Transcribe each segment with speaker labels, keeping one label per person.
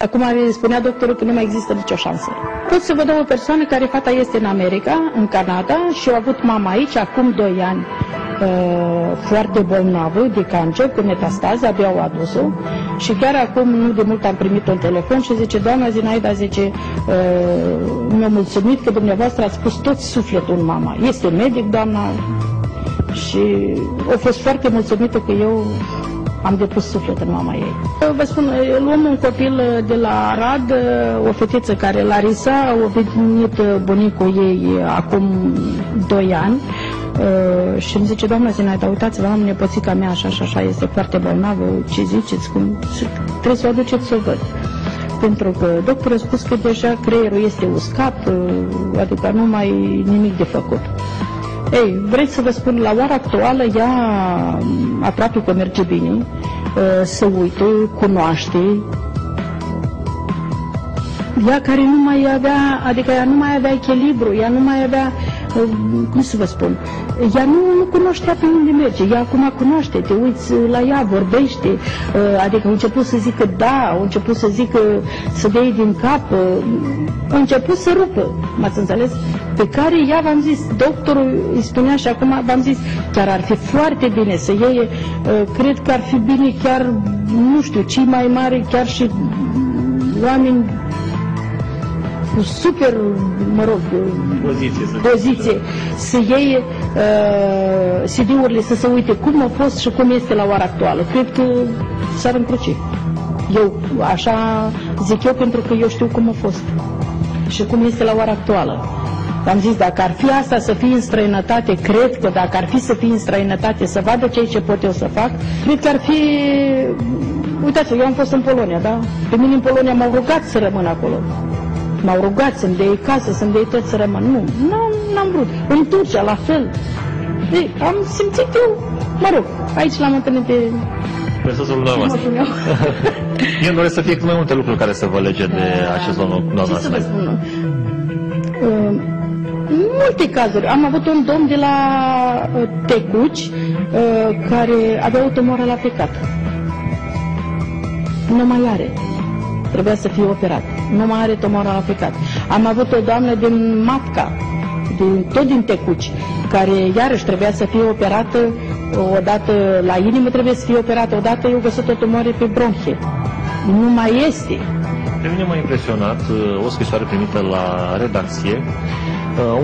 Speaker 1: Acum spunea doctorul că nu mai există nicio șansă. Pot să vă dau o persoană care fata este în America, în Canada, și a avut mama aici acum 2 ani, foarte bolnavă de cancer, cu metastaze, abia au adus-o. Și chiar acum, nu de mult, am primit un telefon și zice, doamna Zinaida, zice, mi-a mulțumit că dumneavoastră ați pus tot sufletul în mama. Este medic, doamna, și a fost foarte mulțumită că eu am depus suflet în mama ei. Vă spun, luăm un copil de la Arad, o fetiță care, Larisa, a venit bunicul ei acum 2 ani și îmi zice, doamna Zinaida, uitați-vă, am nepoțica mea așa și așa, este foarte bolnavă, ce ziceți? Trebuie să o aduceți să o văd. Pentru că doctorul a spus că deja creierul este uscat, adică nu mai nimic de făcut. Ei, vreți să vă spun, la ora actuală ea aproape că merge bine, se uită, cunoaște. Ea care nu mai avea, adică ea nu mai avea echilibru, ea nu mai avea, cum să vă spun, ea nu cunoștea pe unde merge, ea acum cunoaște, te uiți la ea, vorbește, adică a început să zică da, a început să zică, să dea din cap, a început să rupă, m-ați înțeles? Pe care ea, v-am zis, doctorul îi spunea și acum v-am zis, chiar ar fi foarte bine să iei, cred că ar fi bine chiar, nu știu, cei mai mari, chiar și oameni cu super, mă rog, poziție, să iei CD-urile, să se uite cum a fost și cum este la ora actuală. Cred că s-ar încruci. Eu așa zic eu, pentru că eu știu cum a fost și cum este la ora actuală. Am zis, dacă ar fi asta să fii în străinătate, cred că dacă ar fi să fii în străinătate, să vadă ce pot eu să fac, cred că ar fi... Uitați, eu am fost în Polonia, da? Pe mine în Polonia m-au rugat să rămân acolo. M-au rugat să-mi dea casă, să-mi dea tot să rămân. Nu, n-am vrut. În Turcia, la fel. Ei, am simțit eu, mă rog, aici l-am întâlnit pe...
Speaker 2: Profesorul dumneavoastră. Eu îmi doresc să fie cât mai multe lucruri care să vă lege de acest domn.
Speaker 1: Ce să vă spun? Multe cazuri. Am avut un domn de la Tecuci care avea o tumoră la ficat. Nu mai are. Trebuia să fie operat. Nu mai are tumoră la ficat. Am avut o doamnă din Matca, tot din Tecuci, care iarăși trebuia să fie operată odată la inimă, trebuie să fie operată odată, eu găsit o tumoră pe bronhie. Nu mai este.
Speaker 2: Pe mine m-a impresionat o scrisoare primită la redacție.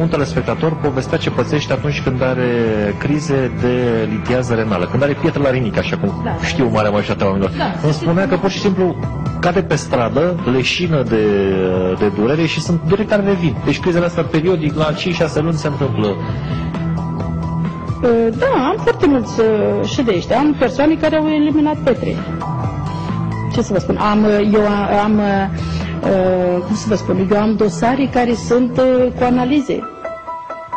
Speaker 2: Un telespectator povestea ce pățește atunci când are crize de litiază renală, când are pietră la rinică, așa cum știu marea majoritatea oamenilor. Îmi spunea că pur și simplu cade pe stradă, leșină de durere și sunt dureri care revin. Deci crizele astea periodic, la 5-6 luni se întâmplă.
Speaker 1: Da, am foarte mulți și de ăștia. Am persoane care au eliminat pietre. Ce să vă spun? Cum să vă spun? Eu am dosare care sunt cu analize.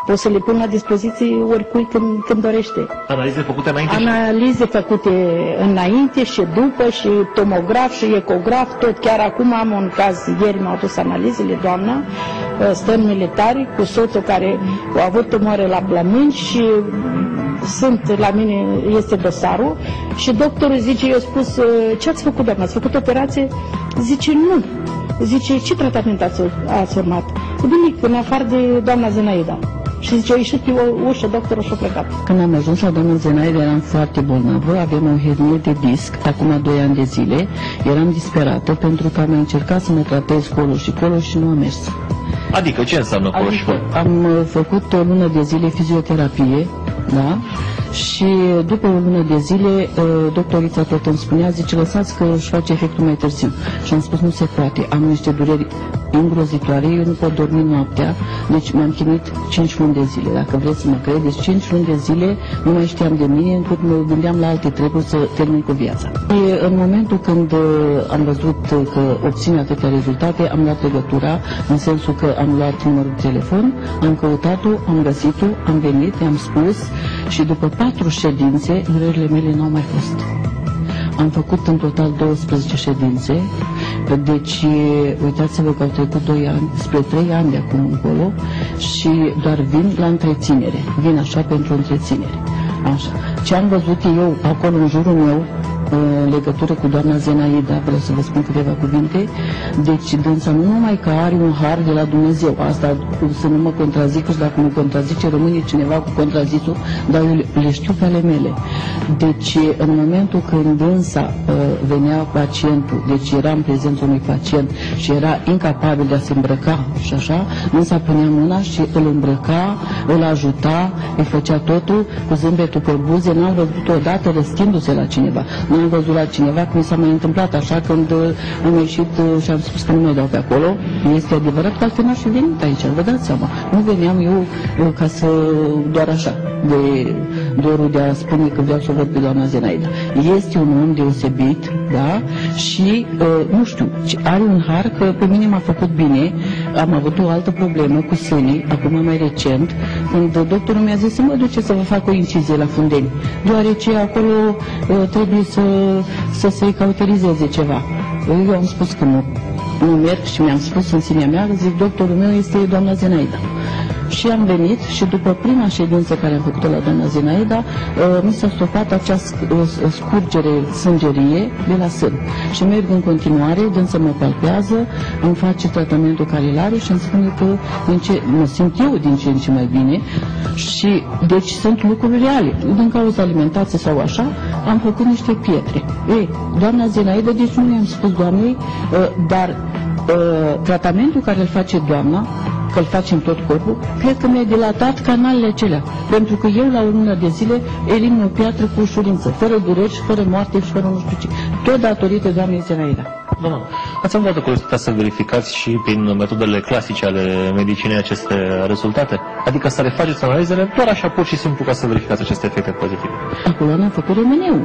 Speaker 1: Pot să le pun la dispoziție oricui când dorește.
Speaker 2: Analize făcute înainte?
Speaker 1: Analize făcute înainte și după, și tomograf și ecograf, tot. Chiar acum am un caz, ieri mi-au adus analizele, doamna, stă în militari cu soțul care a avut tumoare la plămâni și sunt la mine, este dosarul și doctorul zice, eu spus, ce ați făcut, doamna, ați făcut operație? Zice, nu. Zice, ce tratament ați urmat? Bine, în afară de doamna Zinaida. Și zice, a ieșit pe o ușă, doctorul și-a plecat.
Speaker 3: Când am ajuns la doamna Zinaida, eram foarte bolnavă, aveam o hernie de disc, acum 2 ani de zile, eram disperată pentru că am încercat să mă tratez colo și nu a mers.
Speaker 2: Adică ce înseamnă colo și colo?
Speaker 3: Am făcut o lună de zile fizioterapie, da? Și după o lună de zile, doctorița tot îmi spunea, zice, lăsați că își face efectul mai târziu. Și am spus, nu se poate, am niște dureri îngrozitoare, eu nu pot dormi noaptea, deci m-am chinuit 5 luni de zile, dacă vreți să mă credeți, 5 luni de zile nu mai știam de mine, încât mă gândeam la alte treburi să termin cu viața. În momentul când am văzut că obțin atâtea rezultate, am luat legătura, în sensul că am luat numărul de telefon, am căutat-o, am găsit-o, am venit, i-am spus și după 4 ședințe, durerile mele n-au mai fost. Am făcut în total 12 ședințe, deci uitați-vă că au trecut 2 ani, spre 3 ani de acum încolo și doar vin la întreținere, vin așa pentru întreținere. Așa. Ce am văzut eu acolo în jurul meu, în legătură cu doamna Zenaida, vreau să vă spun câteva cuvinte. Deci, dânsa nu numai că are un har de la Dumnezeu, asta să nu mă contrazic, și dacă mă contrazice, rămâne cineva cu contrazisul, dar eu le știu pe ale mele. Deci, în momentul când dânsa venea pacientul, deci era în prezența unui pacient și era incapabil de a se îmbrăca și așa, dânsa punea mâna și îl îmbrăca, îl ajuta, îi făcea totul cu zâmbetul pe buze. N-am văzut odată răstindu-se la cineva. N-am văzut la cineva cum s-a mai întâmplat așa când am ieșit și am spus că nu mai dau pe acolo. Este adevărat că altfel n-aș fi venit aici, vă dați seama. Nu veneam eu ca să doar așa, de dorul de a spune că vreau să o văd pe doamna Zenaida. Este un om deosebit, da? Și, nu știu, are un har că pe mine m-a făcut bine. Am avut o altă problemă cu sânii, acum mai recent, când doctorul mi-a zis să mă duce să vă fac o incizie la fundeni, deoarece acolo trebuie să se cauterizeze ceva. Eu am spus că nu merg și mi-am spus în sinea mea, zic, doctorul meu este doamna Zenaida. Și am venit și după prima ședință care am făcut-o la doamna Zenaida, mi s-a stopat acea scurgere sângerie de la sân. Și merg în continuare, dânsă mă palpează, îmi face tratamentul care îl are și îmi spune că mă simt eu din ce în ce mai bine. Și deci sunt lucruri reale. Din cauza alimentației sau așa, am făcut niște pietre. Ei, doamna Zenaida, deci nu i-am spus doamnei, dar tratamentul care îl face doamna, că îl facem tot corpul, cred că mi-a dilatat canalele acelea. Pentru că eu la o lună de zile elimin o piatră cu ușurință, fără dureri și fără moarte și fără nu știu ce. Tot datorită doamnei Zenaida.
Speaker 2: Doamna, ați avut de curiozitatea să verificați și prin metodele clasice ale medicinei aceste rezultate? Adică să refaceți analizele doar așa pur și simplu ca să verificați aceste efecte pozitive?
Speaker 3: Acolo am făcut remeneu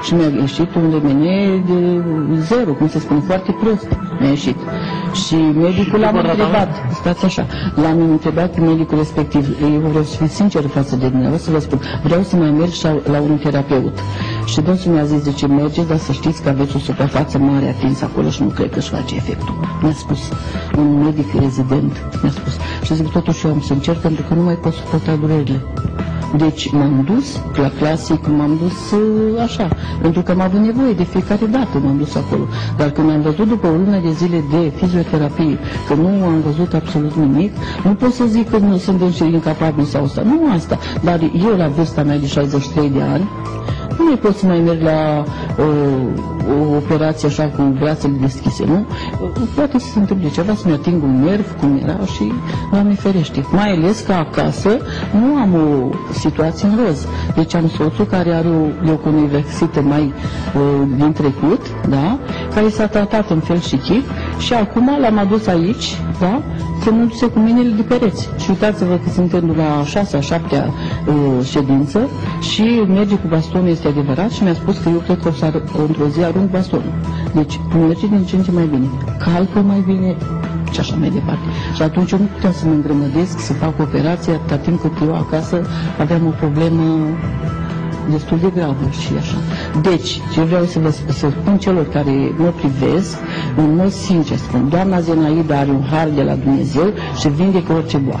Speaker 3: și mi-a ieșit un remene de zero, cum se spune, foarte prost mi-a ieșit. Și medicul l-am întrebat, stați așa, l-am întrebat pe medicul respectiv, eu vreau să fiu sincer față de dumneavoastră, să vă spun, vreau să mai merg și la un terapeut. Și dânsul mi-a zis, zice, mergeți, dar să știți că aveți o suprafață mare atinsă acolo și nu cred că își face efectul. Mi-a spus, un medic rezident, mi-a spus. Și zic, totuși eu am să încerc pentru că nu mai pot suporta durerile. Deci m-am dus la clasic, m-am dus așa, pentru că am avut nevoie de fiecare dată, m-am dus acolo. Dar când am văzut după o lună de zile de fizioterapie, că nu am văzut absolut nimic, nu pot să zic că nu sunt incapabil sau asta, nu asta. Dar eu la vârsta mea de 63 de ani, nu mai pot să mai merg la o operație așa cu brațele deschise, nu? Poate să se întâmple ceva, să-mi ating un nerv, cum era și Doamne ferește. Mai ales că acasă nu am o situație în roz. Deci am soțul care are o leuconieversită mai din trecut, da? Care s-a tratat în fel și chip și acum l-am adus aici, da? Ținându-se cu mâinile de pereți. Și uitați-vă că suntem la 6-a, 7-a ședință și merge cu bastonul, este adevărat, și mi-a spus că eu cred că o să într-o zi arunc bastonul. Deci merge din ce în ce mai bine. Calcă mai bine și așa mai departe. Și atunci eu nu puteam să mă îngrămădesc, să fac operație atâta timp cât eu acasă aveam o problemă destul de gravă și așa. Deci, ce vreau să vă spun celor care mă privesc, în mod sincer spun, doamna Zenaida are un har de la Dumnezeu și vindecă orice boală.